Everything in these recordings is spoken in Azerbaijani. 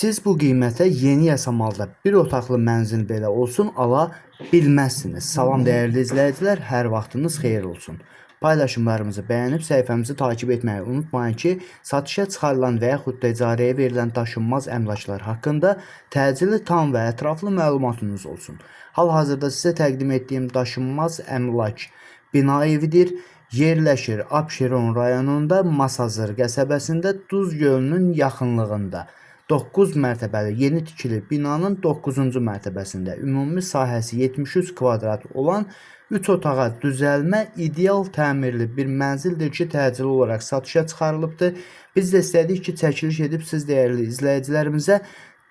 Siz bu qiymətə yeni yasamalda bir otaqlı mənzil belə olsun ala bilməzsiniz. Salam dəyərli izləyicilər, hər vaxtınız xeyir olsun. Paylaşımlarımızı bəyənib səhifəmizi takib etməyi unutmayın ki, satışa çıxarılan və yaxud da icarəyə verilən daşınmaz əmlaklar haqqında təcili, tam və ətraflı məlumatınız olsun. Hal-hazırda sizə təqdim etdiyim daşınmaz əmlak bina evidir. Yerləşir Abşeron rayonunda Masazır qəsəbəsində Duz gölünün yaxınlığında. 9 mərtəbəli yeni tikili binanın 9-cu mərtəbəsində ümumi sahəsi 73 kvadrat olan 3 otağa düzəlmə ideal təmirli bir mənzildir ki, təcili olaraq satışa çıxarılıbdır. Biz də istədik ki, çəkiliş edib siz dəyərli izləyicilərimizə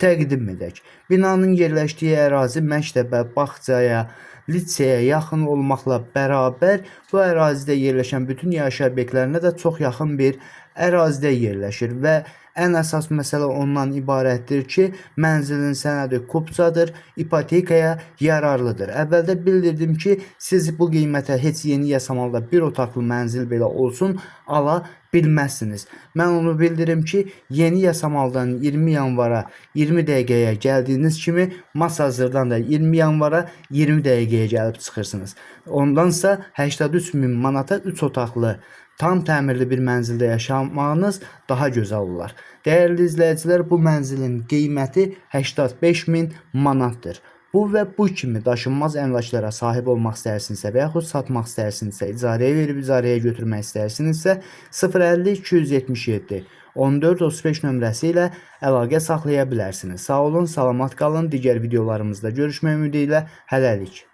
təqdim edək. Binanın yerləşdiyi ərazi məktəbə, bağçaya, liseyə yaxın olmaqla bərabər bu ərazidə yerləşən bütün yaşayış obyektlərinə də çox yaxın bir ərazidə yerləşir və ən əsas məsələ ondan ibarətdir ki, mənzilin sənədi kupçadır, ipotekaya yararlıdır. Əvvəldə bildirdim ki, siz bu qiymətə heç yeni yasamalda bir otaqlı mənzil belə olsun ala bilməzsiniz. Mən onu bildirim ki, yeni yasamaldan 20 yanvara 20 dəqiqəyə gəldiyiniz kimi Masazırdan da 20 yanvara 20 dəqiqəyə gəlib çıxırsınız. Ondansa 83 min manata 3 otaqlı tam təmirli bir mənzildə yaşamağınız daha gözəl olar. Dəyərli izləyicilər, bu mənzilin qiyməti 85 min manatdır. Bu və bu kimi daşınmaz əmlaklara sahib olmaq istəyirsinizsə və yaxud satmaq istəyirsinizsə, icarəyə verib icarəyə götürmək istəyirsinizsə 050 277 14 35 nömrəsi ilə əlaqə saxlaya bilərsiniz. Sağ olun, salamat qalın. Digər videolarımızda görüşmək ümidi ilə hələlik.